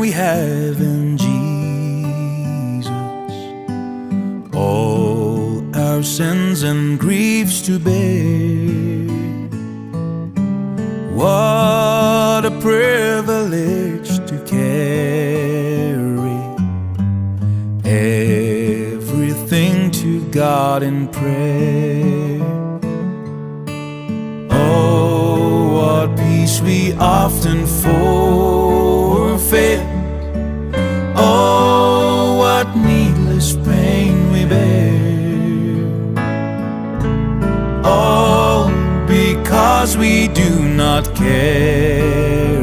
we have in Jesus, all our sins and griefs to bear. What a privilege to carry everything to God in prayer. Oh, what peace we often forfeit. Oh, what needless pain we bear. All because we do not care